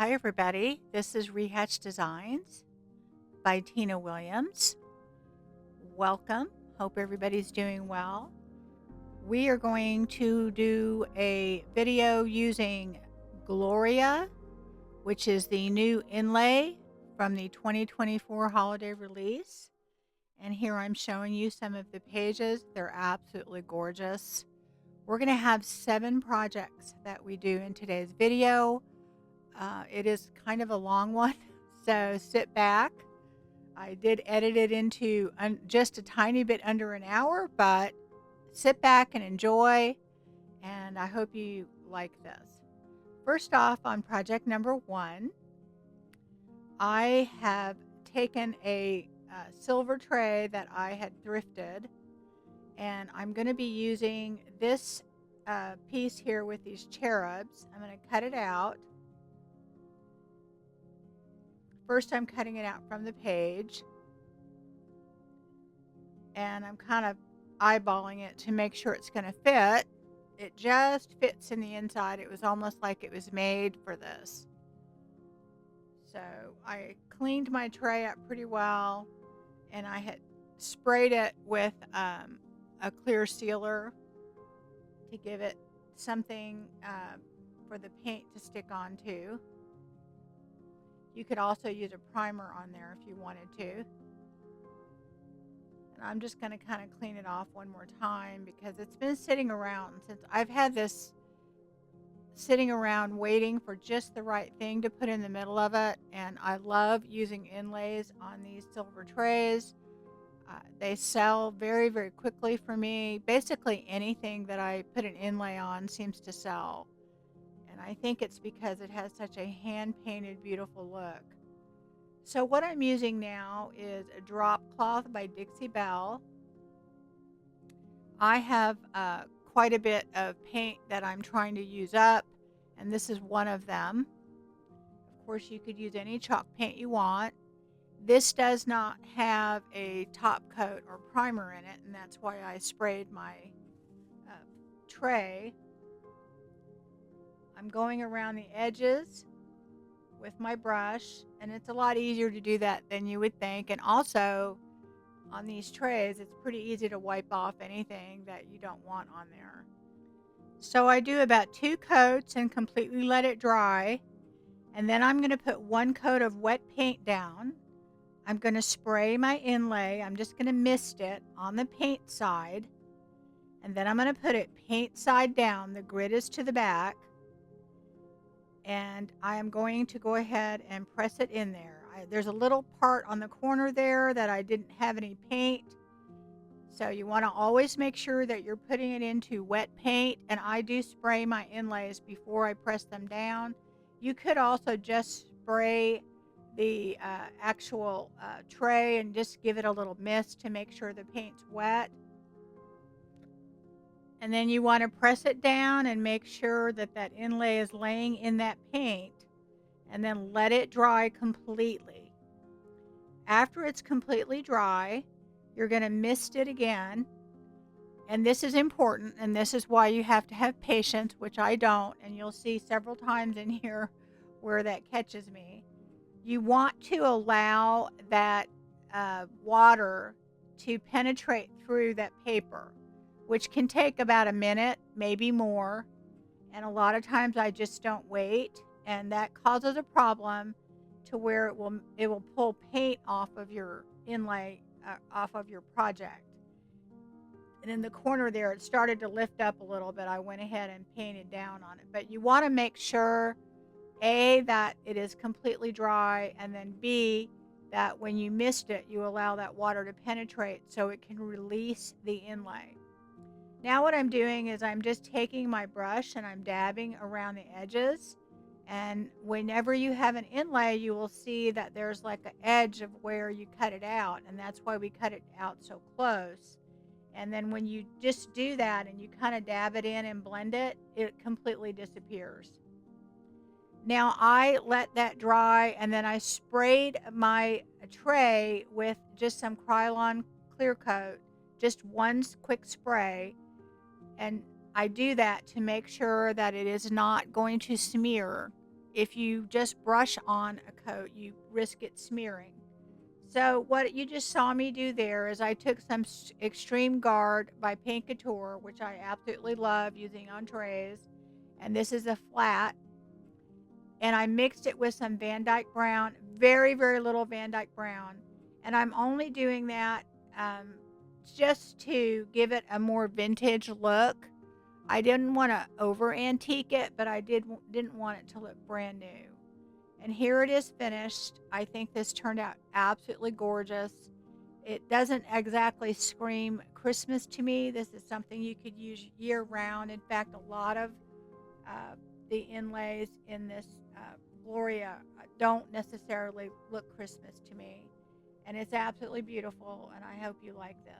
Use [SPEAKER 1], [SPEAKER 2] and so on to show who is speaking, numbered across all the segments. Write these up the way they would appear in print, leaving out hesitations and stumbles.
[SPEAKER 1] Hi, everybody. This is Rehatch Designs by Tina Williams. Welcome. Hope everybody's doing well. We are going to do a video using Gloria, which is the new inlay from the 2024 holiday release. And here I'm showing you some of the pages. They're absolutely gorgeous. We're going to have 7 projects that we do in today's video. It is kind of a long one, so sit back. I did edit it into just a tiny bit under an hour, but sit back and enjoy, and I hope you like this. First off, on project number 1, I have taken a silver tray that I had thrifted, and I'm going to be using this piece here with these cherubs. I'm going to cut it out. First, I'm cutting it out from the page, and I'm kind of eyeballing it to make sure it's going to fit. It just fits in the inside. It was almost like it was made for this. So I cleaned my tray up pretty well, and I had sprayed it with a clear sealer to give it something for the paint to stick onto. You could also use a primer on there if you wanted to. And I'm just going to kind of clean it off one more time because it's been sitting around since I've had this sitting around waiting for just the right thing to put in the middle of it. And I love using inlays on these silver trays. They sell very, very quickly for me. Basically anything that I put an inlay on seems to sell. And I think it's because it has such a hand-painted, beautiful look. So what I'm using now is a drop cloth by Dixie Belle. I have quite a bit of paint that I'm trying to use up, and this is one of them. Of course, you could use any chalk paint you want. This does not have a top coat or primer in it, and that's why I sprayed my tray. I'm going around the edges with my brush, and it's a lot easier to do that than you would think. And also on these trays, it's pretty easy to wipe off anything that you don't want on there. So I do about 2 coats and completely let it dry, and then I'm going to put 1 coat of wet paint down. I'm going to spray my inlay. I'm just going to mist it on the paint side, and then I'm going to put it paint side down. The grid is to the back, and I am going to go ahead and press it in there. There's a little part on the corner there that I didn't have any paint, so you want to always make sure that you're putting it into wet paint, and I do spray my inlays before I press them down. You could also just spray the actual tray and just give it a little mist to make sure the paint's wet. And then you want to press it down and make sure that that inlay is laying in that paint, and then let it dry completely. After it's completely dry, you're going to mist it again. And this is important, and this is why you have to have patience, which I don't, and you'll see several times in here where that catches me. You want to allow that water to penetrate through that paper, which can take about a minute, maybe more. And a lot of times I just don't wait, and that causes a problem to where it will pull paint off of your inlay, off of your project. And in the corner there, it started to lift up a little bit. I went ahead and painted down on it. But you want to make sure, A, that it is completely dry, and then B, that when you mist it, you allow that water to penetrate so it can release the inlay. Now what I'm doing is I'm just taking my brush and I'm dabbing around the edges. And whenever you have an inlay, you will see that there's like an edge of where you cut it out. And that's why we cut it out so close. And then when you just do that and you kind of dab it in and blend it, it completely disappears. Now I let that dry, and then I sprayed my tray with just some Krylon clear coat, just one quick spray. And I do that to make sure that it is not going to smear if you just brush on a coat, you risk it smearing. So what you just saw me do there is I took some Extreme Guard by Paint Couture, which I absolutely love using on trays, and this is a flat, and I mixed it with some Van Dyke Brown, very, very little Van Dyke Brown, and I'm only doing that um, just to give it a more vintage look. I didn't want to over antique it, but I didn't want it to look brand new. And here it is finished. I think this turned out absolutely gorgeous. It doesn't exactly scream Christmas to me. This is something you could use year round. In fact, a lot of uh, the inlays in this Gloria don't necessarily look Christmas to me. And it's absolutely beautiful, and I hope you like this.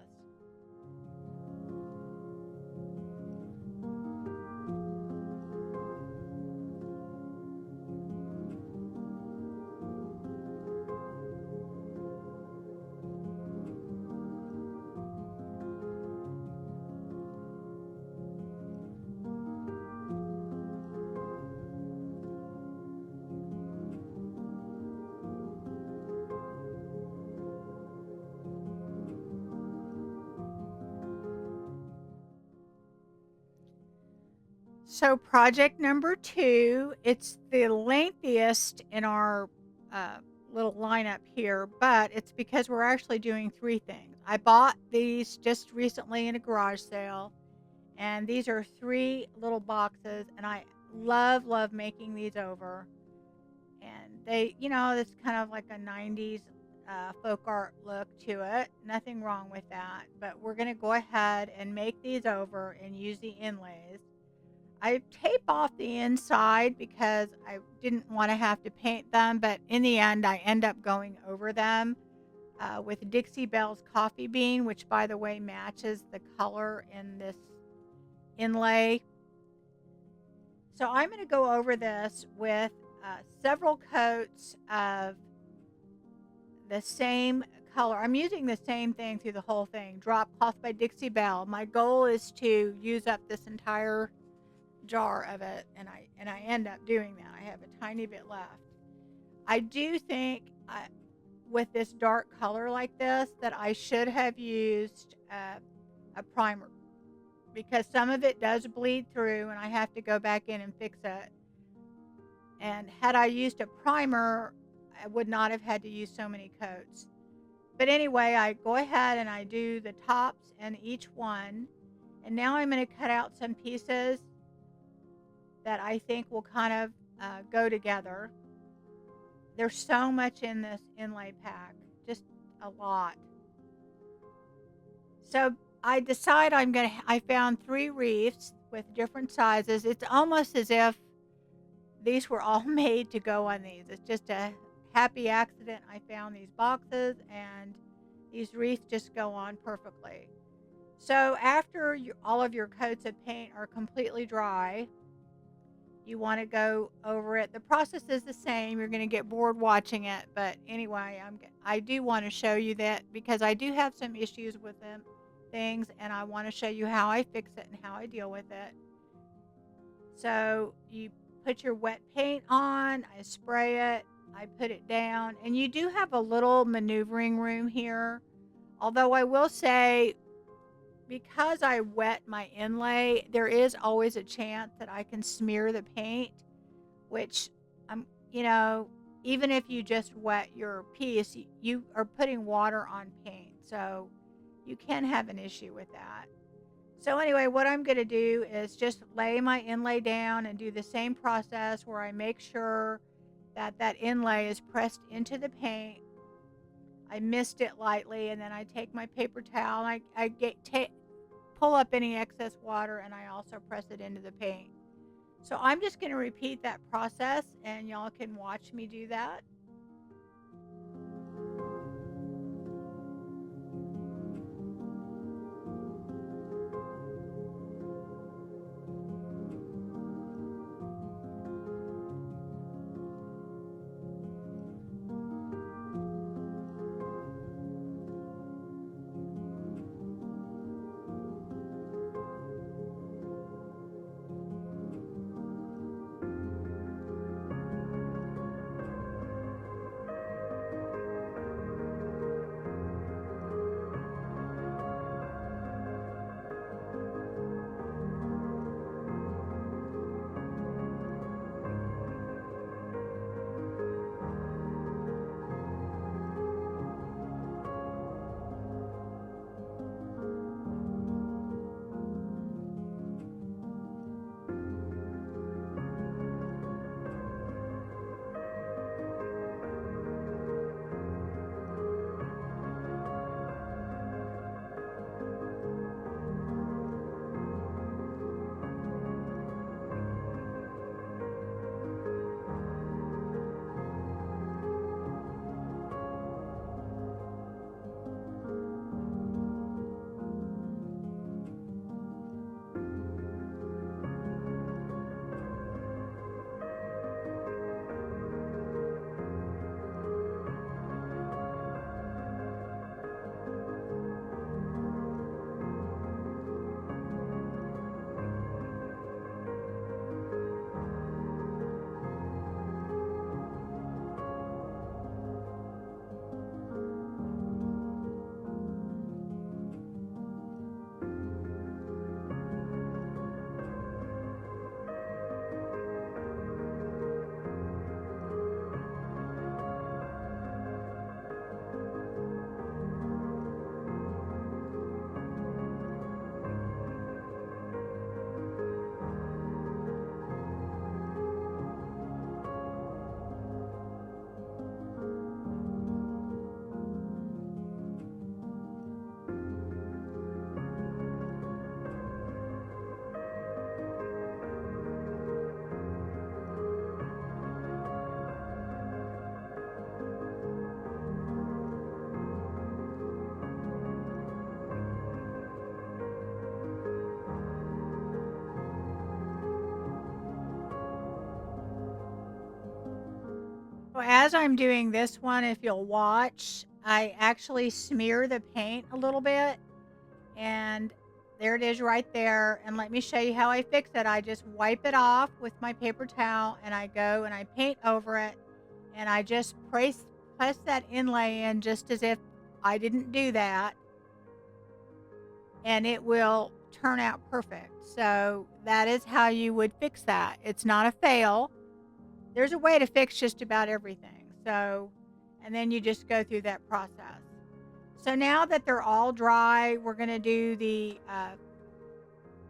[SPEAKER 1] So project number 2, it's the lengthiest in our uh, little lineup here, but it's because we're actually doing 3 things. I bought these just recently in a garage sale, and these are 3 little boxes, and I love, love making these over. And they, it's kind of like a 90s folk art look to it. Nothing wrong with that, but we're going to go ahead and make these over and use the inlays. I tape off the inside because I didn't want to have to paint them, but in the end, I end up going over them with Dixie Belle's Coffee Bean, which, by the way, matches the color in this inlay. So I'm going to go over this with several coats of the same color. I'm using the same thing through the whole thing. Drop Cloth by Dixie Belle. My goal is to use up this entire jar of it, and I end up doing that. I have a tiny bit left. I do think with this dark color like this that I should have used a primer, because some of it does bleed through and I have to go back in and fix it. And had I used a primer, I would not have had to use so many coats. But anyway, I go ahead and I do the tops in each one, and now I'm going to cut out some pieces that I think will kind of go together. There's so much in this inlay pack, just a lot. So I found 3 wreaths with different sizes. It's almost as if these were all made to go on these. It's just a happy accident. I found these boxes, and these wreaths just go on perfectly. So after all of your coats of paint are completely dry, you want to go over it. The process is the same. You're going to get bored watching it, but anyway, I do want to show you that because I do have some issues with them things, and I want to show you how I fix it and how I deal with it. So you put your wet paint on, I spray it, I put it down, and you do have a little maneuvering room here. Although I will say, because I wet my inlay, there is always a chance that I can smear the paint, which I'm, even if you just wet your piece, you are putting water on paint, so you can have an issue with that. So anyway, what I'm going to do is just lay my inlay down and do the same process where I make sure that that inlay is pressed into the paint. I mist it lightly, and then I take my paper towel and pull up any excess water, and I also press it into the paint. So I'm just going to repeat that process, and y'all can watch me do that. So as I'm doing this one, if you'll watch, I actually smear the paint a little bit, and there it is right there. And let me show you how I fix it. I just wipe it off with my paper towel, and I go and I paint over it, and I just press that inlay in just as if I didn't do that, and it will turn out perfect. So that is how you would fix that. It's not a fail. There's a way to fix just about everything. So, and then you just go through that process. So now that they're all dry, we're going to do the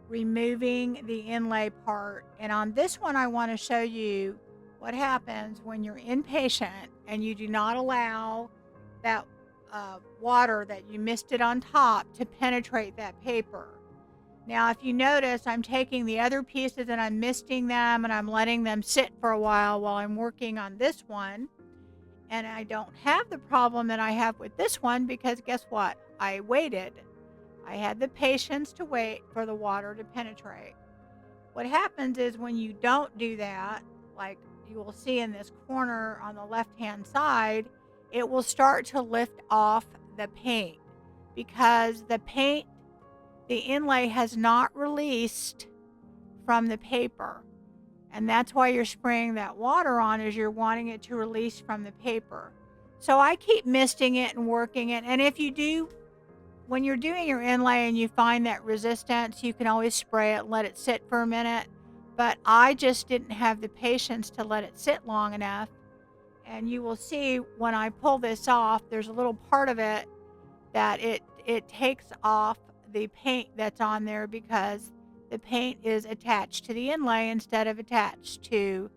[SPEAKER 1] removing the inlay part. And on this one, I want to show you what happens when you're impatient and you do not allow that water that you misted on top to penetrate that paper. Now, if you notice, I'm taking the other pieces and I'm misting them and I'm letting them sit for a while I'm working on this one. And I don't have the problem that I have with this one because guess what? I waited. I had the patience to wait for the water to penetrate. What happens is when you don't do that, like you will see in this corner on the left-hand side, it will start to lift off the paint because the inlay has not released from the paper. And that's why you're spraying that water on, is you're wanting it to release from the paper. So I keep misting it and working it. And if you do, when you're doing your inlay and you find that resistance, you can always spray it and let it sit for a minute. But I just didn't have the patience to let it sit long enough. And you will see when I pull this off, there's a little part of it that it takes off the paint that's on there because the paint is attached to the inlay instead of attached to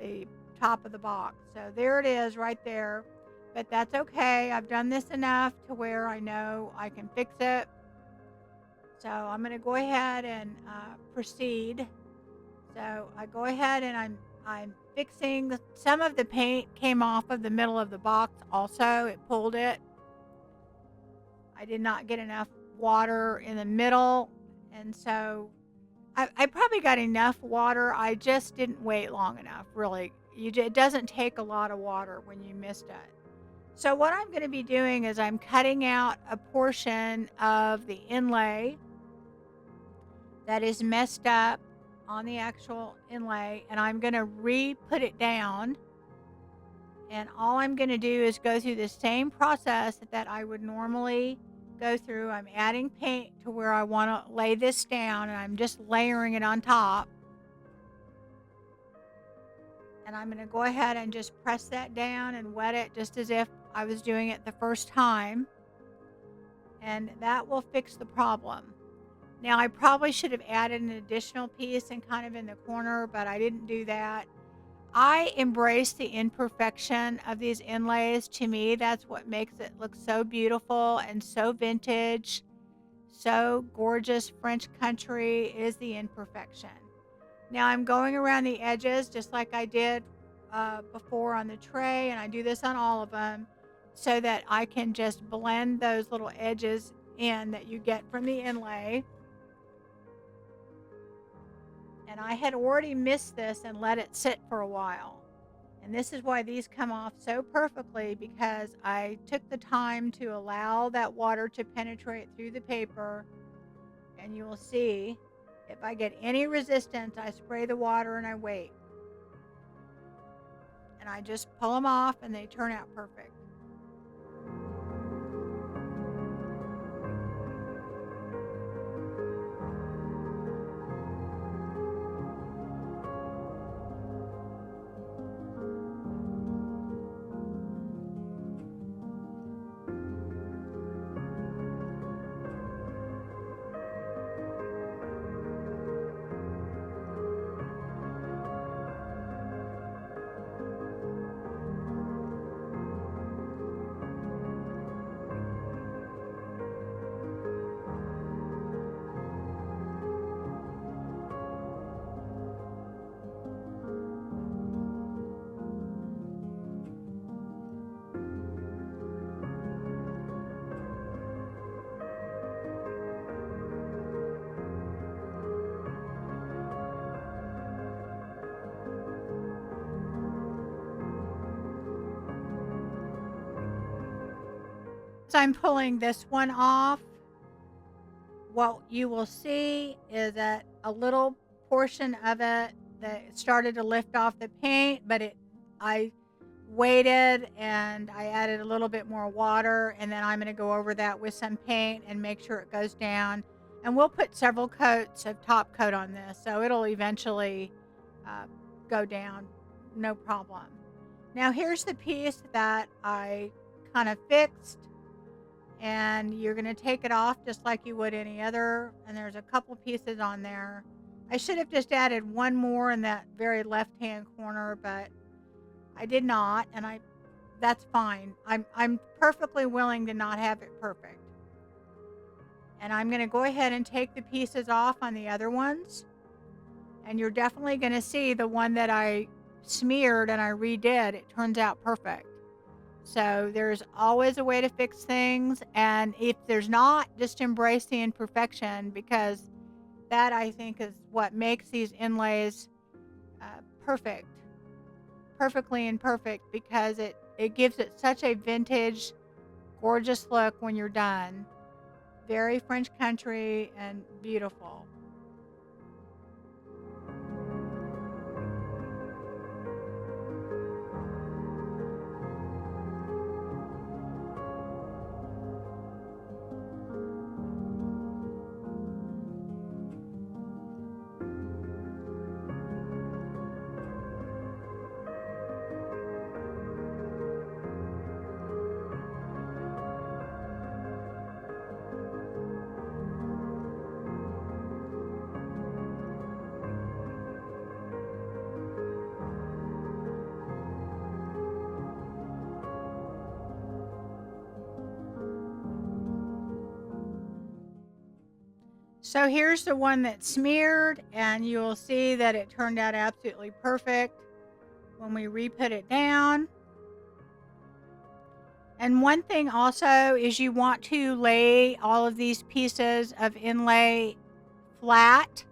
[SPEAKER 1] the top of the box. So there it is right there. But that's okay. I've done this enough to where I know I can fix it. So I'm going to go ahead and proceed. So I go ahead and I'm fixing. Some of the paint came off of the middle of the box also. It pulled it. I did not get enough water in the middle, and so I probably got enough water. I just didn't wait long enough, really. It doesn't take a lot of water when you mist it. So what I'm going to be doing is I'm cutting out a portion of the inlay that is messed up on the actual inlay, and I'm going to re-put it down. And all I'm going to do is go through the same process that I would normally go through. I'm adding paint to where I want to lay this down, and I'm just layering it on top. And I'm going to go ahead and just press that down and wet it just as if I was doing it the first time. And that will fix the problem. Now, I probably should have added an additional piece and kind of in the corner, but I didn't do that. I embrace the imperfection of these inlays. To me, that's what makes it look so beautiful and so vintage, so gorgeous. French country is the imperfection. Now I'm going around the edges just like I did before on the tray, and I do this on all of them so that I can just blend those little edges in that you get from the inlay. And I had already missed this and let it sit for a while. And this is why these come off so perfectly, because I took the time to allow that water to penetrate through the paper. And you will see if I get any resistance, I spray the water and I wait. And I just pull them off and they turn out perfect. As I'm pulling this one off, what you will see is that a little portion of it that started to lift off the paint, but I waited and I added a little bit more water, and then I'm going to go over that with some paint and make sure it goes down. And we'll put several coats of top coat on this, so it'll eventually uh, go down, no problem. Now here's the piece that I kind of fixed, and you're going to take it off just like you would any other, and there's a couple pieces on there. I should have just added one more in that very left hand corner, but I did not, and that's fine. I'm perfectly willing to not have it perfect. And I'm going to go ahead and take the pieces off on the other ones, and you're definitely going to see the one that I smeared and I redid. It turns out perfect. So there's always a way to fix things, and if there's not, just embrace the imperfection, because that, I think, is what makes these inlays perfect, perfectly imperfect, because it gives it such a vintage, gorgeous look when you're done. Very French country and beautiful. So here's the one that's smeared, and you will see that it turned out absolutely perfect when we re-put it down. And one thing also is you want to lay all of these pieces of inlay flat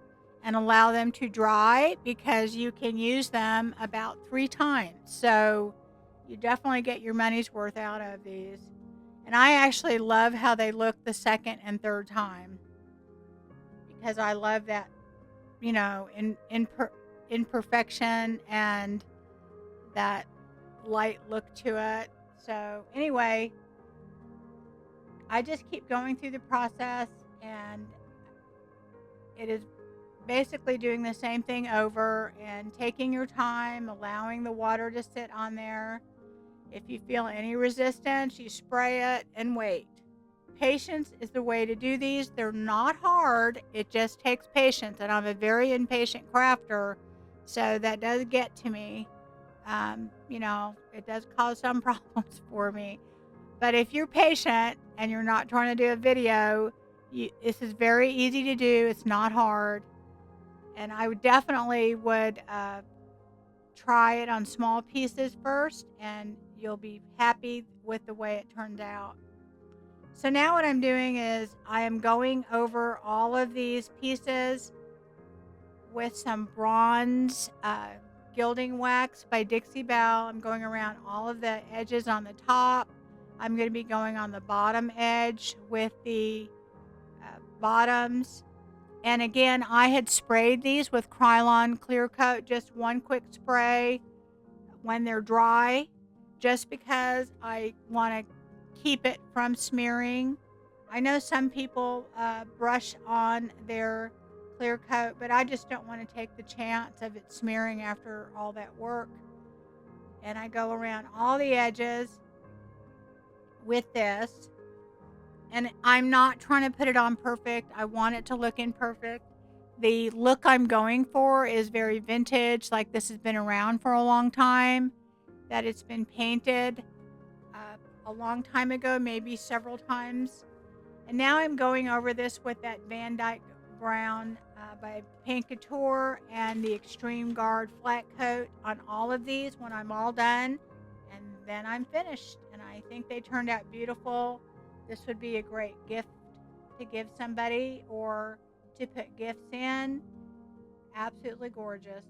[SPEAKER 1] and allow them to dry, because you can use them about 3 times. So you definitely get your money's worth out of these. And I actually love how they look the second and third time, because I love that, imperfection and that light look to it. So anyway, I just keep going through the process, and it is basically doing the same thing over and taking your time, allowing the water to sit on there. If you feel any resistance, you spray it and wait. Patience is the way to do these. They're not hard. It just takes patience, and I'm a very impatient crafter, so that does get to me. It does cause some problems for me. But if you're patient and you're not trying to do a video, this is very easy to do. It's not hard. And I would definitely try it on small pieces first, and you'll be happy with the way it turns out. So now what I'm doing is I am going over all of these pieces with some bronze gilding wax by Dixie Belle. I'm going around all of the edges on the top. I'm going to be going on the bottom edge with the bottoms. And again, I had sprayed these with Krylon Clear Coat, just one quick spray when they're dry, just because I want to keep it from smearing. I know some people brush on their clear coat, but I just don't want to take the chance of it smearing after all that work. And I go around all the edges with this. And I'm not trying to put it on perfect. I want it to look imperfect. The look I'm going for is very vintage, like this has been around for a long time, that it's been painted a long time ago, maybe several times. And now I'm going over this with that Van Dyke Brown by Paint Couture and the Extreme Guard flat coat on all of these when I'm all done. And then I'm finished. And I think they turned out beautiful. This would be a great gift to give somebody or to put gifts in. Absolutely gorgeous.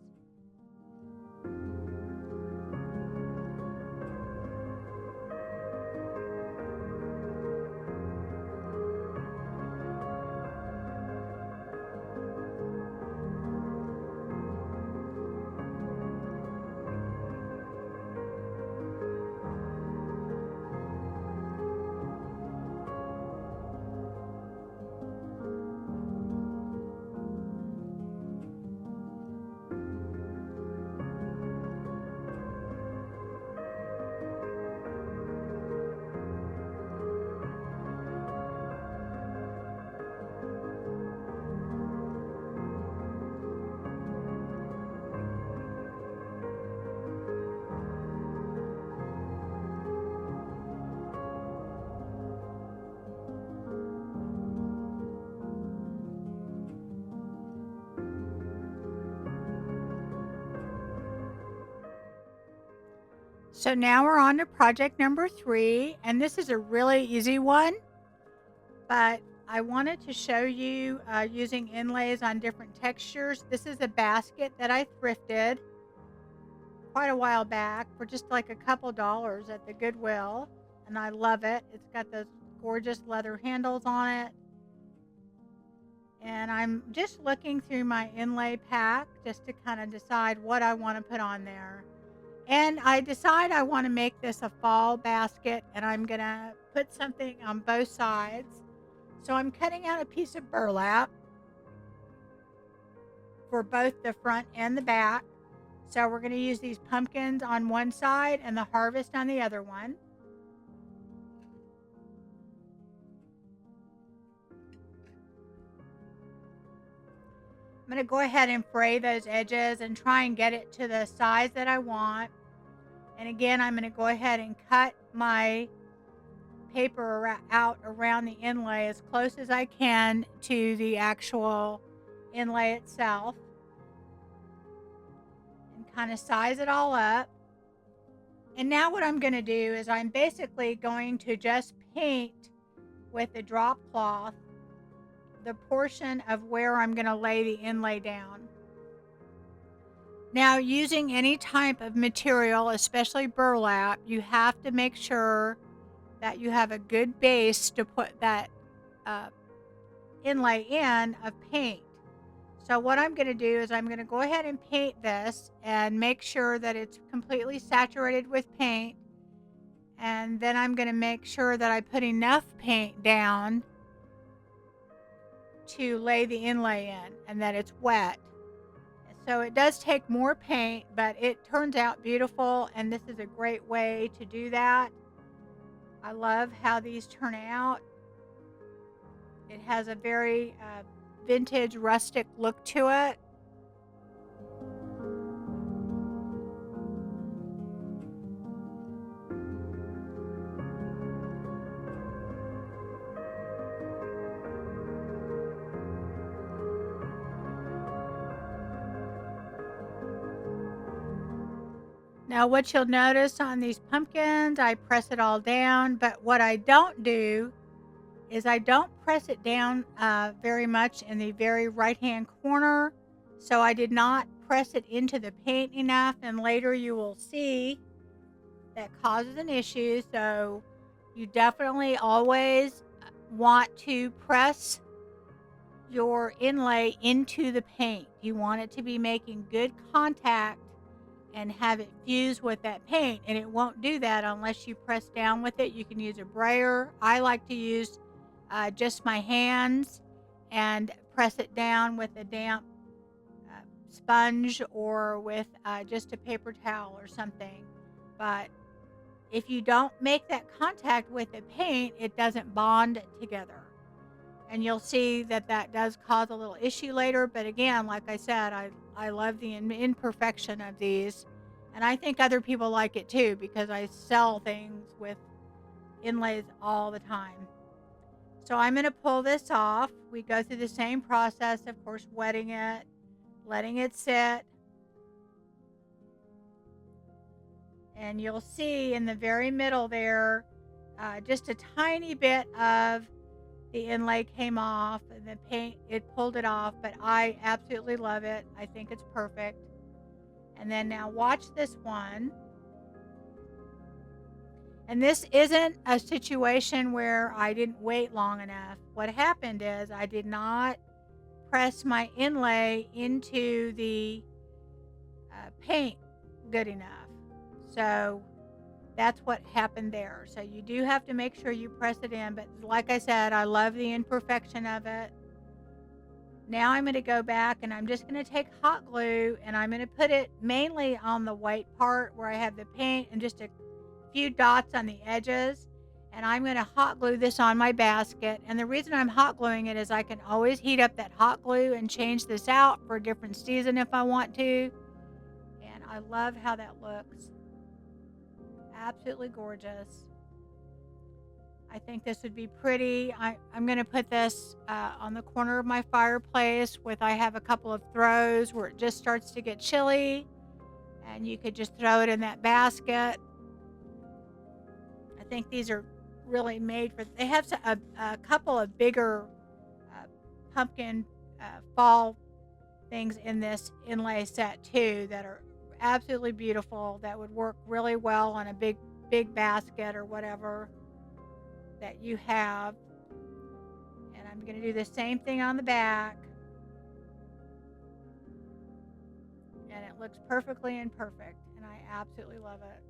[SPEAKER 1] So now we're on to project number 3, and this is a really easy one, but I wanted to show you using inlays on different textures. This is a basket that I thrifted quite a while back for just like a couple dollars at the Goodwill, and I love it. It's got those gorgeous leather handles on it. And I'm just looking through my inlay pack just to kind of decide what I want to put on there. And I decide I want to make this a fall basket, and I'm going to put something on both sides. So I'm cutting out a piece of burlap for both the front and the back. So we're going to use these pumpkins on one side and the harvest on the other one. I'm going to go ahead and fray those edges and try and get it to the size that I want. And again, I'm going to go ahead and cut my paper out around the inlay as close as I can to the actual inlay itself, and kind of size it all up. And now what I'm going to do is I'm basically going to just paint with the drop cloth the portion of where I'm going to lay the inlay down. Now, using any type of material, especially burlap, you have to make sure that you have a good base to put that inlay in of paint. So what I'm going to do is I'm going to go ahead and paint this and make sure that it's completely saturated with paint. And then I'm going to make sure that I put enough paint down to lay the inlay in and that it's wet. So it does take more paint, but it turns out beautiful, and this is a great way to do that. I love how these turn out. It has a very vintage rustic look to it. Now what you'll notice on these pumpkins, I press it all down, but what I don't do is I don't press it down very much in the very right hand corner. So I did not press it into the paint enough, and later you will see that causes an issue. So you definitely always want to press your inlay into the paint. You want it to be making good contact and have it fuse with that paint, and it won't do that unless you press down with it. You can use a brayer. I like to use just my hands and press it down with a damp sponge or with just a paper towel or something. But if you don't make that contact with the paint, it doesn't bond together. And you'll see that that does cause a little issue later. But again, like I said, I love the imperfection of these. And I think other people like it too, because I sell things with inlays all the time. So I'm going to pull this off. We go through the same process, of course, wetting it, letting it sit. And you'll see in the very middle there, just a tiny bit of the inlay came off, and the paint, it pulled it off, but I absolutely love it. I think it's perfect. And then now watch this one. And this isn't a situation where I didn't wait long enough. What happened is I did not press my inlay into the paint good enough. So that's what happened there. So you do have to make sure you press it in. But like I said, I love the imperfection of it. Now I'm going to go back and I'm just going to take hot glue and I'm going to put it mainly on the white part where I have the paint and just a few dots on the edges. And I'm going to hot glue this on my basket. And the reason I'm hot gluing it is I can always heat up that hot glue and change this out for a different season if I want to. And I love how that looks. Absolutely gorgeous. I think this would be pretty. I'm going to put this on the corner of my fireplace I have a couple of throws where it just starts to get chilly, and you could just throw it in that basket I think these are really made for. They have a couple of bigger uh, pumpkin fall things in this inlay set too that are absolutely beautiful. That would work really well on a big basket or whatever that you have. And I'm going to do the same thing on the back, and it looks perfectly imperfect, and I absolutely love it.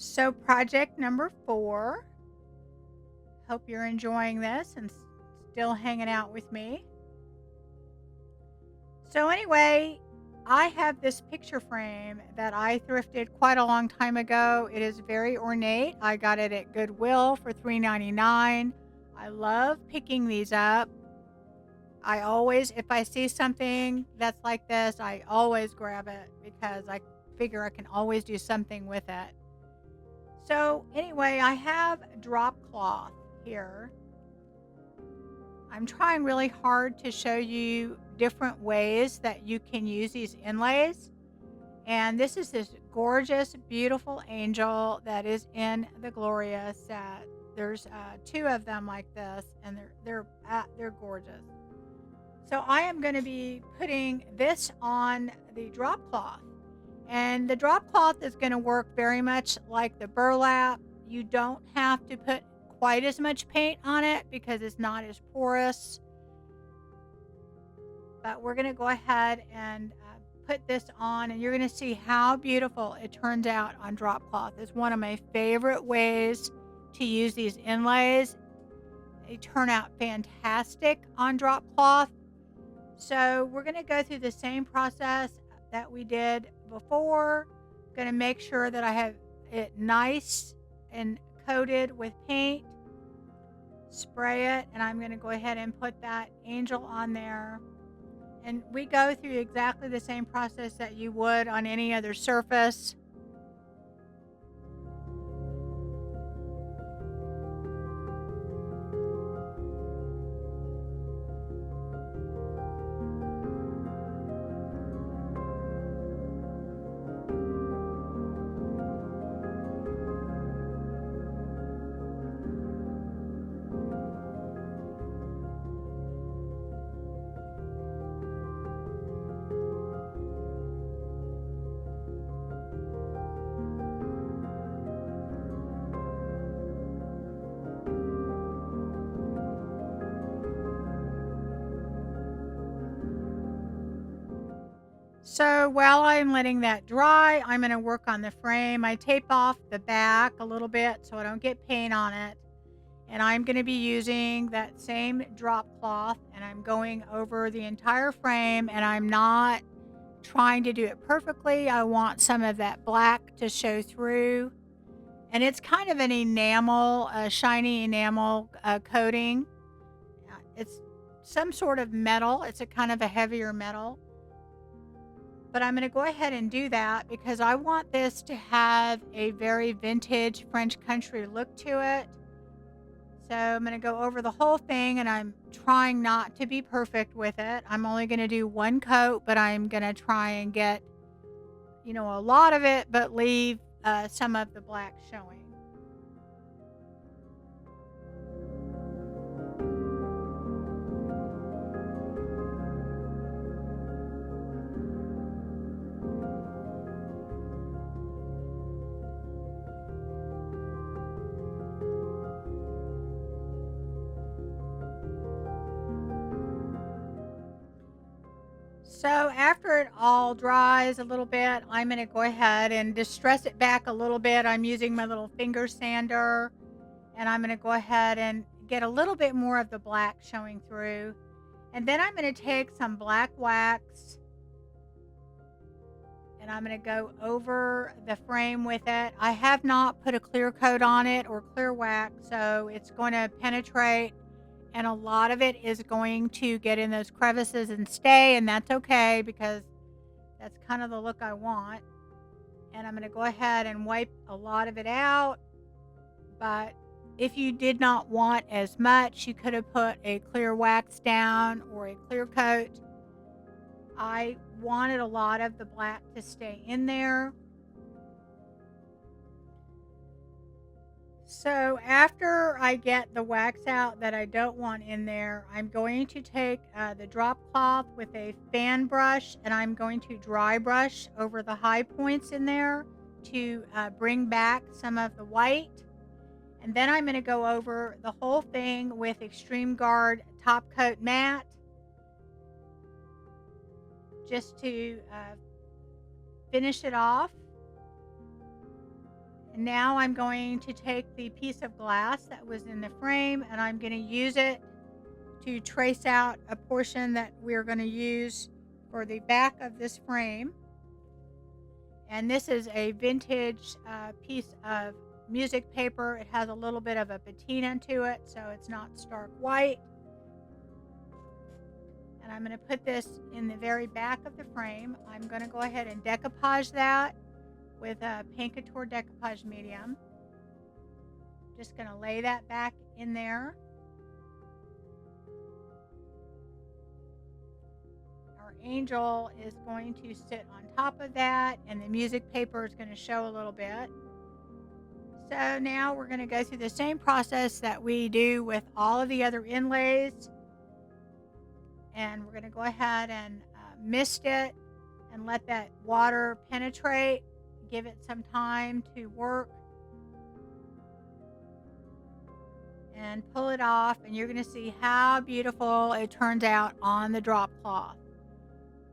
[SPEAKER 1] So project number 4. Hope you're enjoying this and still hanging out with me. So anyway, I have this picture frame that I thrifted quite a long time ago. It is very ornate. I got it at Goodwill for $3.99. I love picking these up. I always, if I see something that's like this, I always grab it because I figure I can always do something with it. So anyway, I have drop cloth here. I'm trying really hard to show you different ways that you can use these inlays. And this is this gorgeous, beautiful angel that is in the Gloria set. There's 2 of them like this, and they're gorgeous. So I am going to be putting this on the drop cloth. And the drop cloth is going to work very much like the burlap. You don't have to put quite as much paint on it because it's not as porous. But we're going to go ahead and put this on, and you're going to see how beautiful it turns out on drop cloth. It's one of my favorite ways to use these inlays. They turn out fantastic on drop cloth. So we're going to go through the same process that we did before. Going to make sure that I have it nice and coated with paint. Spray it, and I'm going to go ahead and put that angel on there. And we go through exactly the same process that you would on any other surface. So while I'm letting that dry, I'm going to work on the frame. I tape off the back a little bit so I don't get paint on it. And I'm going to be using that same drop cloth, and I'm going over the entire frame, and I'm not trying to do it perfectly. I want some of that black to show through. And it's kind of an enamel, a shiny enamel coating. It's some sort of metal. It's a kind of a heavier metal. But I'm going to go ahead and do that because I want this to have a very vintage French country look to it. So I'm going to go over the whole thing, and I'm trying not to be perfect with it. I'm only going to do one coat, but I'm going to try and get, a lot of it, but leave some of the black showing. So after it all dries a little bit, I'm going to go ahead and distress it back a little bit. I'm using my little finger sander, and I'm going to go ahead and get a little bit more of the black showing through. And then I'm going to take some black wax, and I'm going to go over the frame with it. I have not put a clear coat on it or clear wax, so it's going to penetrate, and a lot of it is going to get in those crevices and stay, and that's okay because that's kind of the look I want. And I'm going to go ahead and wipe a lot of it out, but if you did not want as much, you could have put a clear wax down or a clear coat. I wanted a lot of the black to stay in there. So after I get the wax out that I don't want in there, I'm going to take the drop cloth with a fan brush, and I'm going to dry brush over the high points in there to bring back some of the white. And then I'm going to go over the whole thing with Extreme Guard Top Coat Matte, just to finish it off. And now I'm going to take the piece of glass that was in the frame, and I'm going to use it to trace out a portion that we're going to use for the back of this frame. And this is a vintage piece of music paper. It has a little bit of a patina to it, so it's not stark white. And I'm going to put this in the very back of the frame. I'm going to go ahead and decoupage that with a Paint Couture decoupage medium. Just going to lay that back in there. Our angel is going to sit on top of that, and the music paper is going to show a little bit. So now we're going to go through the same process that we do with all of the other inlays, and we're going to go ahead and mist it and let that water penetrate. Give it some time to work, and pull it off, and you're going to see how beautiful it turns out on the drop cloth.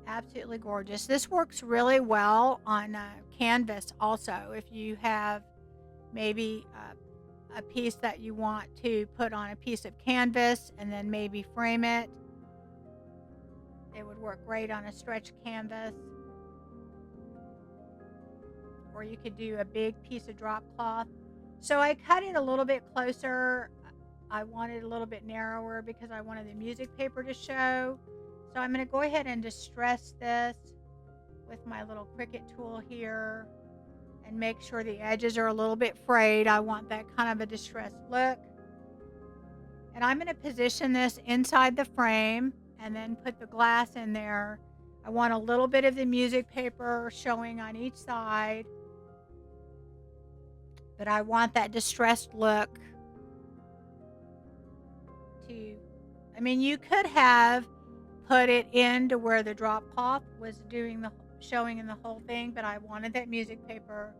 [SPEAKER 1] Absolutely gorgeous. This works really well on canvas also. If you have maybe a piece that you want to put on a piece of canvas and then maybe frame it, it would work great on a stretch canvas. Or you could do a big piece of drop cloth. So I cut it a little bit closer. I wanted a little bit narrower because I wanted the music paper to show. So I'm going to go ahead and distress this with my little Cricut tool here and make sure the edges are a little bit frayed. I want that kind of a distressed look. And I'm going to position this inside the frame and then put the glass in there. I want a little bit of the music paper showing on each side, but I want that distressed look to, I mean, you could have put it into where the drop cloth was doing the showing in the whole thing, but I wanted that music paper,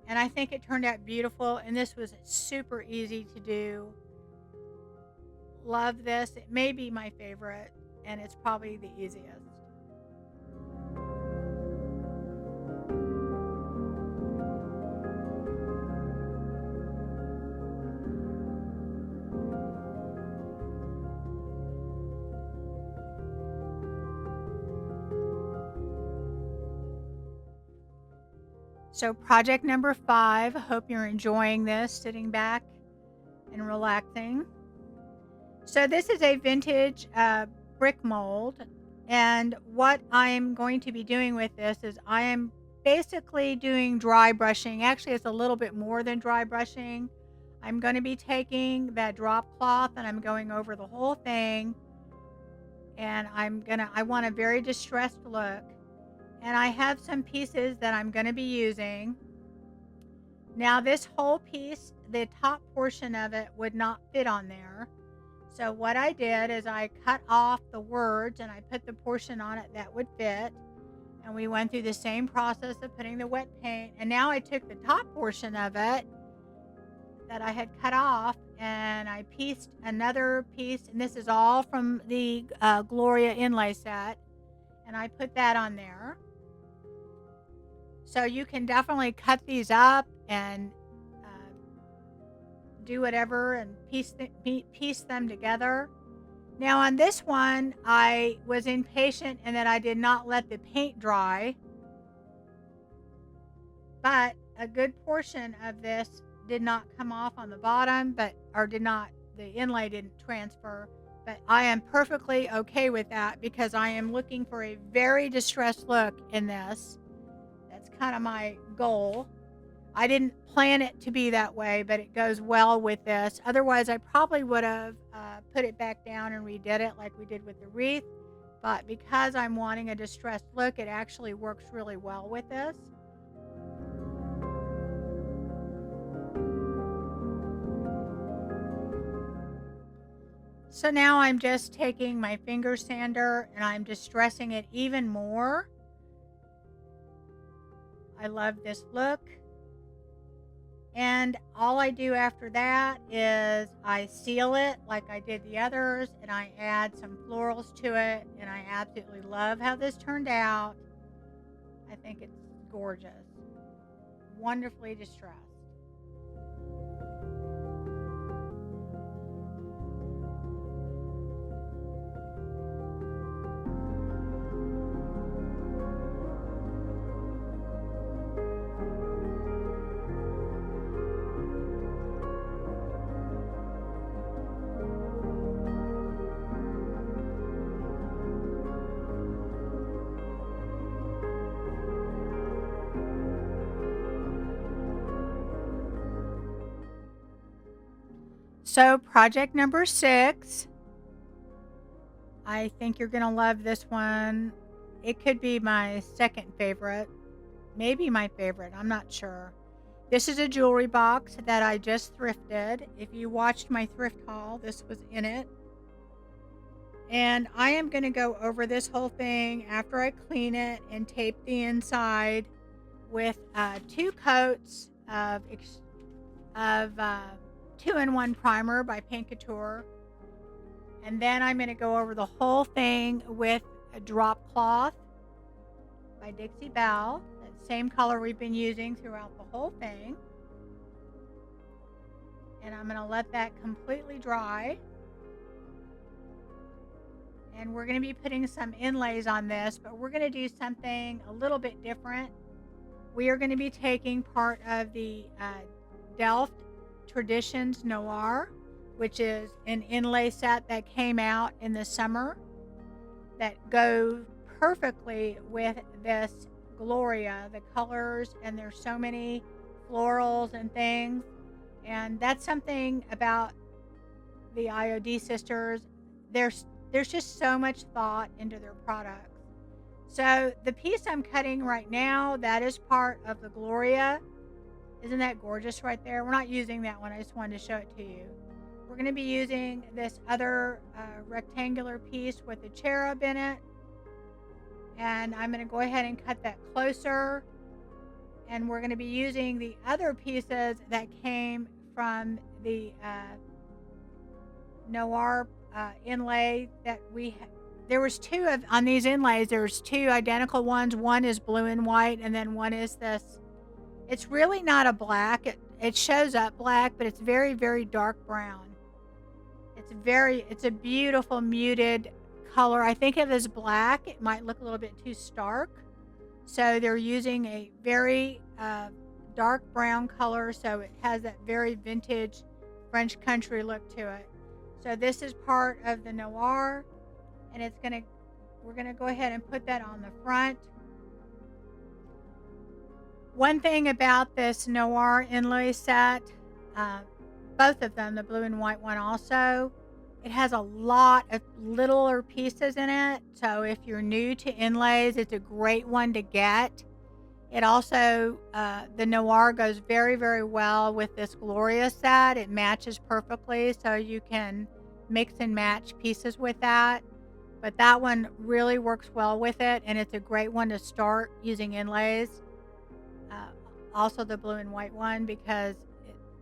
[SPEAKER 1] and I think it turned out beautiful, and this was super easy to do. Love this. It may be my favorite, and it's probably the easiest. So project number 5, hope you're enjoying this, sitting back and relaxing. So this is a vintage brick mold, and what I'm going to be doing with this is I am basically doing dry brushing. Actually, it's a little bit more than dry brushing. I'm going to be taking that drop cloth and I'm going over the whole thing, and I want a very distressed look. And I have some pieces that I'm going to be using. Now this whole piece, the top portion of it would not fit on there. So what I did is I cut off the words and I put the portion on it that would fit. And we went through the same process of putting the wet paint. And now I took the top portion of it that I had cut off and I pieced another piece. And this is all from the Gloria inlay set. And I put that on there. So you can definitely cut these up and do whatever and piece them together. Now on this one, I was impatient in that I did not let the paint dry. but a good portion of this did not come off on the bottom, the inlay didn't transfer. But I am perfectly okay with that because I am looking for a very distressed look in this. That's kind of my goal. I didn't plan it to be that way, but it goes well with this. Otherwise, I probably would have put it back down and redid it like we did with the wreath. But because I'm wanting a distressed look, it actually works really well with this. So now I'm just taking my finger sander and I'm distressing it even more. I love this look. And all I do after that is I seal it like I did the others, and I add some florals to it, and I absolutely love how this turned out. I think it's gorgeous. Wonderfully distressed. So project number 6. I think you're going to love this one. It could be my second favorite, maybe my favorite. I'm not sure. This is a jewelry box that I just thrifted. If you watched my thrift haul, this was in it. And I am going to go over this whole thing after I clean it and tape the inside with 2 coats of 2-in-1 primer by Paint Couture. And then I'm going to go over the whole thing with a drop cloth by Dixie Belle. That same color we've been using throughout the whole thing. And I'm going to let that completely dry. And we're going to be putting some inlays on this, but we're going to do something a little bit different. We are going to be taking part of the Delft Traditions Noir, which is an inlay set that came out in the summer that go perfectly with this Gloria, the colors, and there's so many florals and things. And that's something about the IOD sisters. There's just so much thought into their products. So the piece I'm cutting right now, that is part of the Gloria. Isn't that gorgeous right there? We're not using that one. I just wanted to show it to you. We're going to be using this other rectangular piece with the cherub in it. And I'm going to go ahead and cut that closer. And we're going to be using the other pieces that came from the Noir inlay that we had. There was 2 on these inlays. There's 2 identical ones. One is blue and white, and then one is this. It's really not a black. It shows up black, but it's very, very dark brown. It's a beautiful muted color. I think if it's black, it might look a little bit too stark. So they're using a very dark brown color, so it has that very vintage French country look to it. So this is part of the Noir, and we're gonna go ahead and put that on the front. One thing about this Noir inlay set, both of them, the blue and white one also, it has a lot of littler pieces in it. So if you're new to inlays, it's a great one to get. It also, the Noir goes very, very well with this Gloria set. It matches perfectly, so you can mix and match pieces with that. But that one really works well with it, and it's a great one to start using inlays. Also the blue and white one, because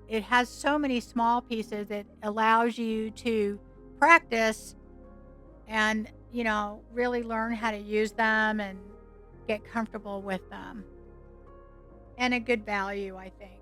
[SPEAKER 1] it has so many small pieces. It allows you to practice and, really learn how to use them and get comfortable with them. And a good value, I think.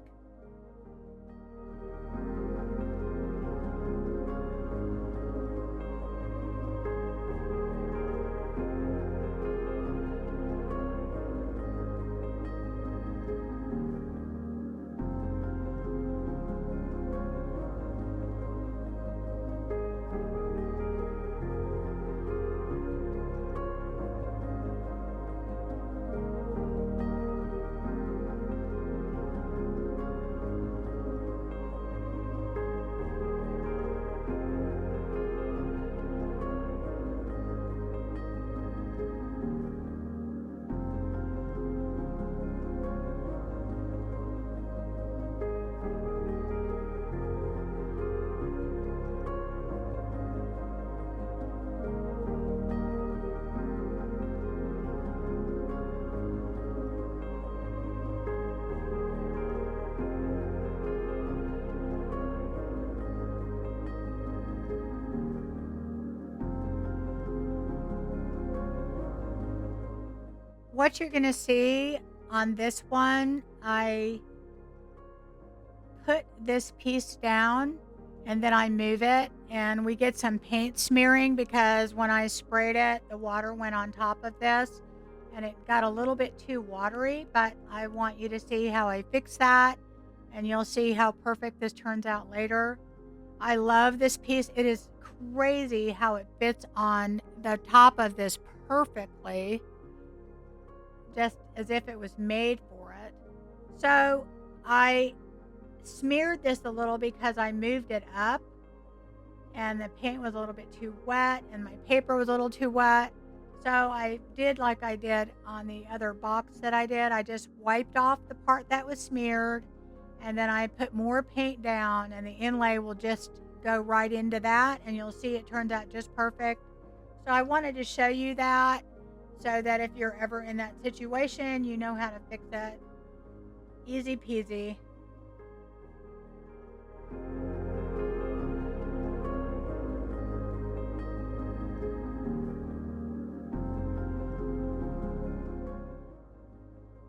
[SPEAKER 1] what you're going to see on this one, I put this piece down and then I move it, and we get some paint smearing because when I sprayed it, the water went on top of this and it got a little bit too watery, but I want you to see how I fix that, and you'll see how perfect this turns out later. I love this piece. It is crazy how it fits on the top of this perfectly, just as if it was made for it. So I smeared this a little because I moved it up and the paint was a little bit too wet and my paper was a little too wet. So I did like I did on the other box that I did. I just wiped off the part that was smeared, and then I put more paint down, and the inlay will just go right into that, and you'll see it turns out just perfect. So I wanted to show you that so that if you're ever in that situation, you know how to fix it. Easy peasy.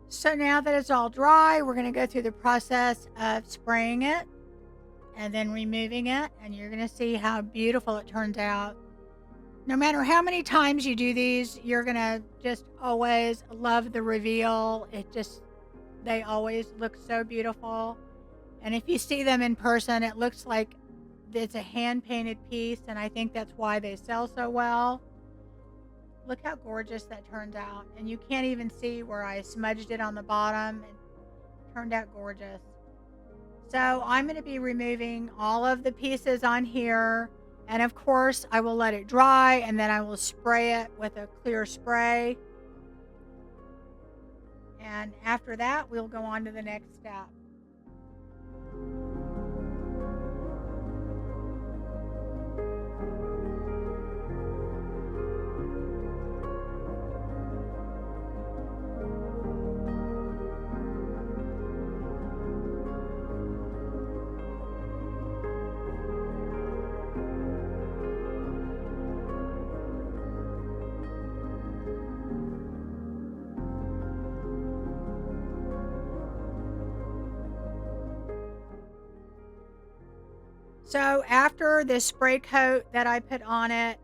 [SPEAKER 1] So now that it's all dry, we're going to go through the process of spraying it and then removing it, and you're going to see how beautiful it turns out. No matter how many times you do these, you're going to just always love the reveal. They always look so beautiful. And if you see them in person, it looks like it's a hand-painted piece, and I think that's why they sell so well. Look how gorgeous that turned out. And you can't even see where I smudged it on the bottom. It turned out gorgeous. So I'm going to be removing all of the pieces on here. And of course, I will let it dry, and then I will spray it with a clear spray. And after that, we'll go on to the next step. So after the spray coat that I put on it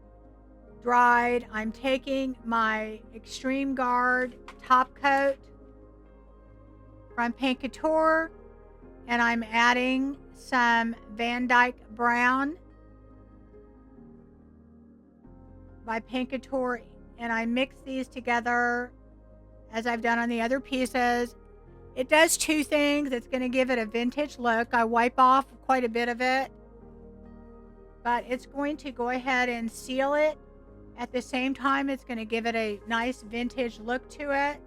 [SPEAKER 1] dried, I'm taking my Extreme Guard top coat from Paint Couture, and I'm adding some Van Dyke Brown by Paint Couture, and I mix these together as I've done on the other pieces. It does two things. It's going to give it a vintage look. I wipe off quite a bit of it, but it's going to go ahead and seal it. At the same time, it's going to give it a nice vintage look to it.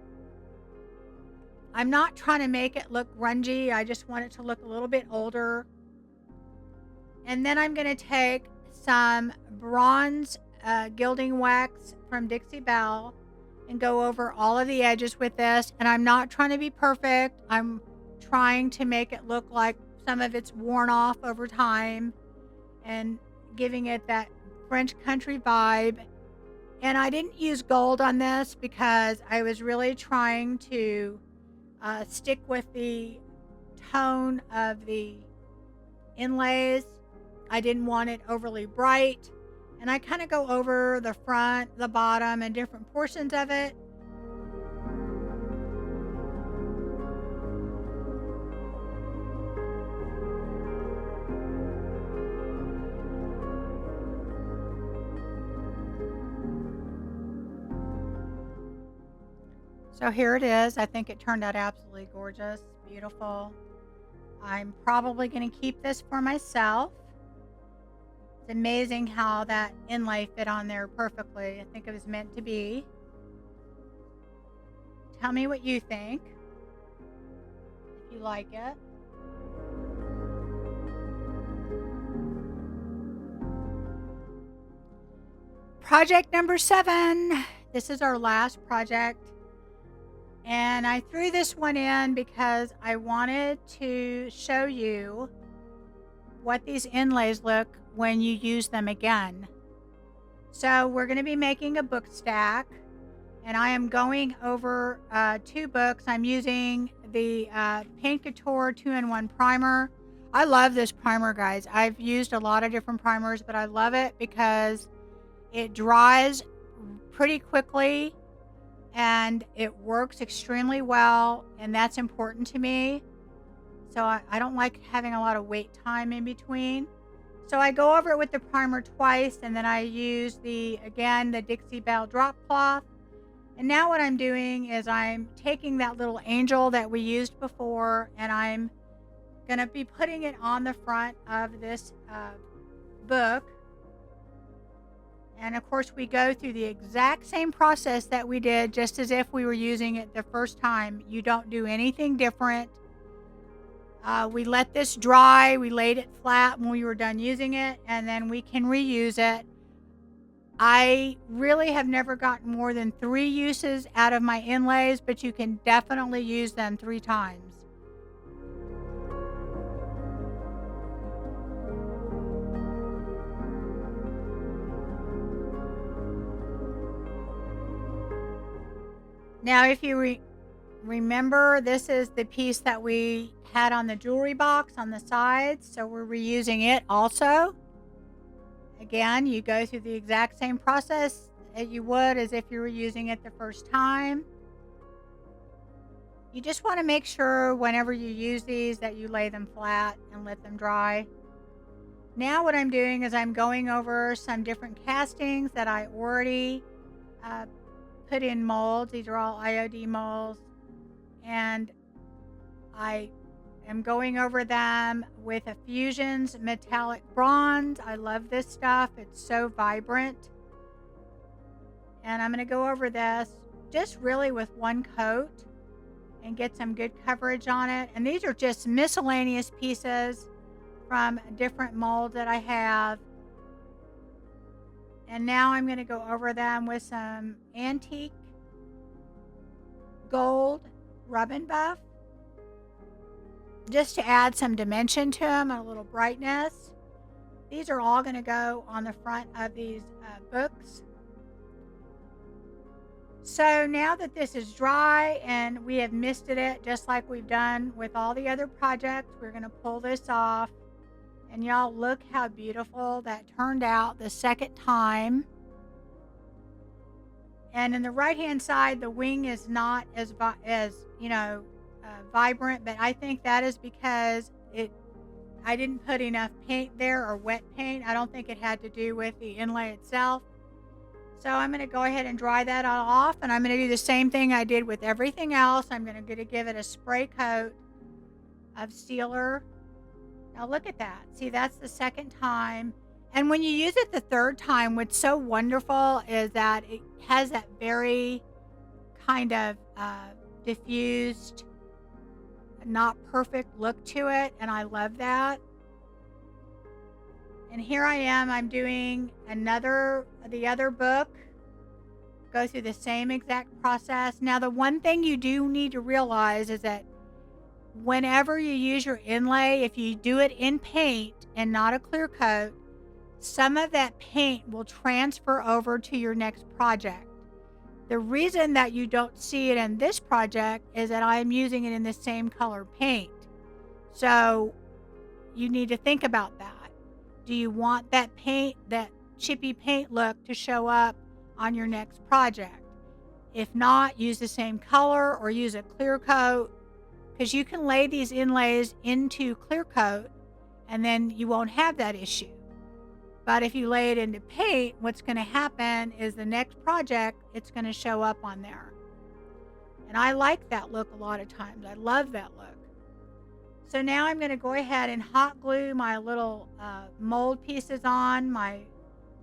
[SPEAKER 1] I'm not trying to make it look grungy. I just want it to look a little bit older. And then I'm going to take some bronze gilding wax from Dixie Belle and go over all of the edges with this. And I'm not trying to be perfect. I'm trying to make it look like some of it's worn off over time and giving it that French country vibe. And I didn't use gold on this because I was really trying to stick with the tone of the inlays. I didn't want it overly bright. And I kind of go over the front, the bottom, and different portions of it. So here it is. I think it turned out absolutely gorgeous, beautiful. I'm probably going to keep this for myself. It's amazing how that inlay fit on there perfectly. I think it was meant to be. Tell me what you think, if you like it. Project number 7. This is our last project. And I threw this one in because I wanted to show you what these inlays look when you use them again. So we're going to be making a book stack, and I am going over 2 books. I'm using the Paint Couture 2-in-1 primer. I love this primer, guys. I've used a lot of different primers, but I love it because it dries pretty quickly and it works extremely well, and that's important to me. So I don't like having a lot of wait time in between. So I go over it with the primer twice, and then I use again, the Dixie Belle drop cloth. And now what I'm doing is I'm taking that little angel that we used before, and I'm going to be putting it on the front of this book. And of course, we go through the exact same process that we did, just as if we were using it the first time. You don't do anything different. We let this dry. We laid it flat when we were done using it, and then we can reuse it. I really have never gotten more than 3 uses out of my inlays, but you can definitely use them 3 times. Now, if you remember, this is the piece that we had on the jewelry box on the sides, so we're reusing it also. Again, you go through the exact same process that you would as if you were using it the first time. You just want to make sure whenever you use these that you lay them flat and let them dry. Now what I'm doing is I'm going over some different castings that I already put in molds. These are all IOD molds, and I am going over them with a Fusions metallic bronze. I love this stuff. It's so vibrant. And I'm going to go over this just really with one coat and get some good coverage on it. And these are just miscellaneous pieces from different molds that I have. And now I'm going to go over them with some antique gold rub and buff, just to add some dimension to them and a little brightness. These are all going to go on the front of these books. So now that this is dry and we have misted it just like we've done with all the other projects, we're going to pull this off. And y'all, look how beautiful that turned out the second time. And in the right hand side, the wing is not as vibrant, but I think that is because I didn't put enough paint there, or wet paint. I don't think it had to do with the inlay itself. So I'm going to go ahead and dry that all off, and I'm going to do the same thing I did with everything else. I'm going to give it a spray coat of sealer. Now look at that. See, that's the second time. And when you use it the third time, what's so wonderful is that it has that very kind of diffused, not perfect look to it, and I love that. And here I am, I'm doing the other book, go through the same exact process. Now, the one thing you do need to realize is that whenever you use your inlay, if you do it in paint and not a clear coat, some of that paint will transfer over to your next project. The reason that you don't see it in this project is that I am using it in the same color paint. So you need to think about that. Do you want that paint, that chippy paint look, to show up on your next project? If not, use the same color or use a clear coat, because you can lay these inlays into clear coat and then you won't have that issue. But if you lay it into paint, what's going to happen is the next project, it's going to show up on there. And I like that look a lot of times. I love that look. So now I'm going to go ahead and hot glue my little mold pieces on my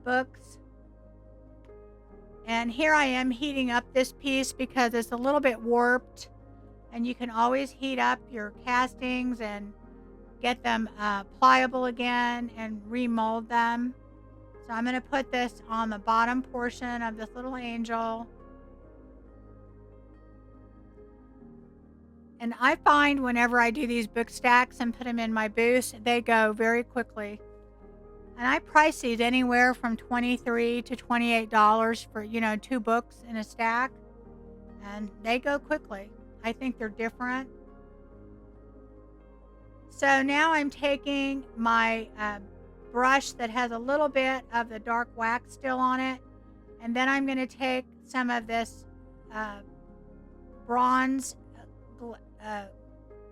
[SPEAKER 1] books. And here I am heating up this piece because it's a little bit warped. And you can always heat up your castings and get them pliable again and remold them. So I'm going to put this on the bottom portion of this little angel. And I find whenever I do these book stacks and put them in my booth, they go very quickly. And I price these anywhere from $23 to $28 for, 2 books in a stack. and they go quickly. I think they're different. So now I'm taking my brush that has a little bit of the dark wax still on it, and then I'm going to take some of this uh, bronze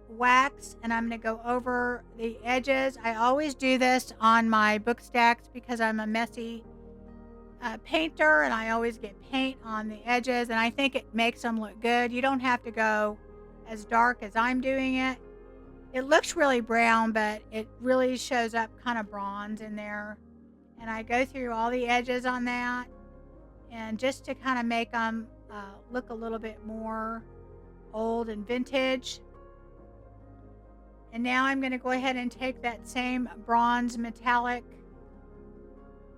[SPEAKER 1] wax, and I'm going to go over the edges. I always do this on my book stacks because I'm a messy painter, and I always get paint on the edges, and I think it makes them look good. You don't have to go as dark as I'm doing it. It looks really brown, but it really shows up kind of bronze in there. And I go through all the edges on that, and just to kind of make them look a little bit more old and vintage. And now I'm going to go ahead and take that same bronze metallic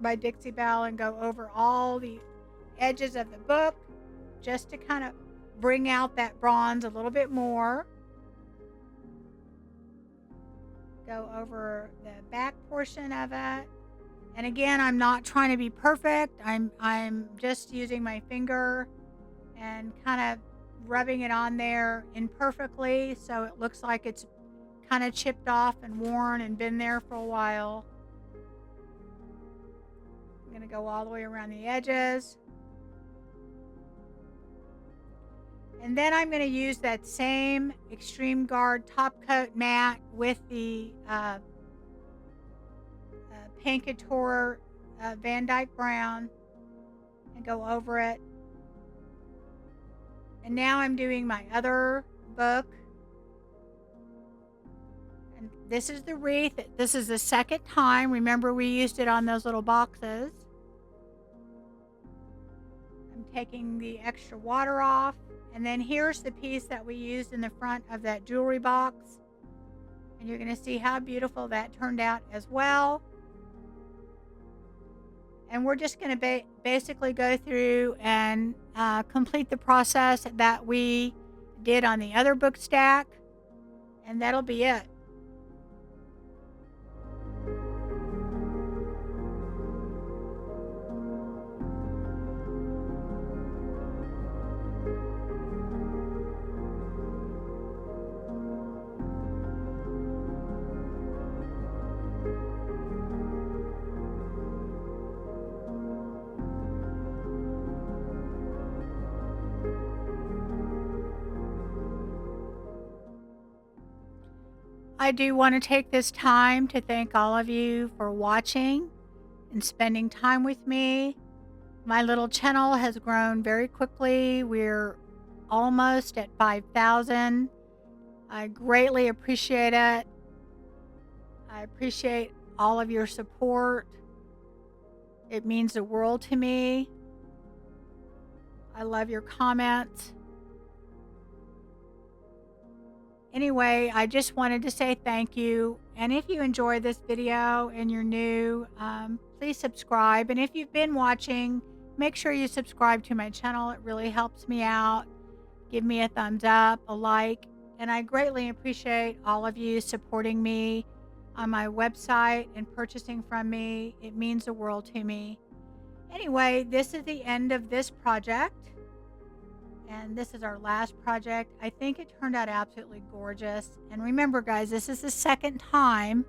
[SPEAKER 1] by Dixie Belle and go over all the edges of the book just to kind of bring out that bronze a little bit more. Go over the back portion of it. And again, I'm not trying to be perfect. I'm just using my finger and kind of rubbing it on there imperfectly so it looks like it's kind of chipped off and worn and been there for a while. I'm going to go all the way around the edges. And then I'm going to use that same Extreme Guard top coat matte with the Pink Couture Van Dyke Brown and go over it. And now I'm doing my other book. And this is the wreath. This is the second time. Remember, we used it on those little boxes. I'm taking the extra water off. And then here's the piece that we used in the front of that jewelry box. And you're going to see how beautiful that turned out as well. And we're just going to basically go through and complete the process that we did on the other book stack. And that'll be it. I do want to take this time to thank all of you for watching and spending time with me. My little channel has grown very quickly. We're almost at 5,000. I greatly appreciate it. I appreciate all of your support. It means the world to me. I love your comments. Anyway, I just wanted to say thank you. And if you enjoyed this video and you're new, please subscribe. And if you've been watching, make sure you subscribe to my channel. It really helps me out. Give me a thumbs up, a like. And I greatly appreciate all of you supporting me on my website and purchasing from me. It means the world to me. Anyway, this is the end of this project. And this is our last project. I think it turned out absolutely gorgeous. And remember, guys, this is the second time.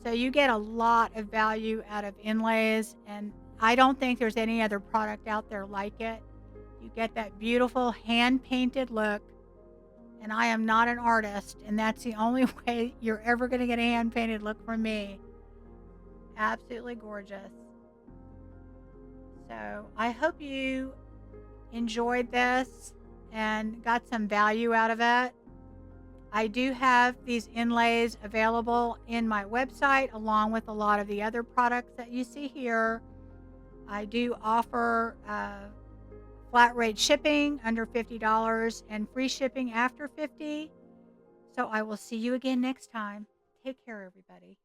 [SPEAKER 1] So you get a lot of value out of inlays. And I don't think there's any other product out there like it. You get that beautiful hand-painted look. And I am not an artist. And that's the only way you're ever going to get a hand-painted look from me. Absolutely gorgeous. So I hope you enjoyed this and got some value out of it. I do have these inlays available in my website along with a lot of the other products that you see here. I do offer flat rate shipping under $50 and free shipping after $50. So I will see you again next time. Take care, everybody.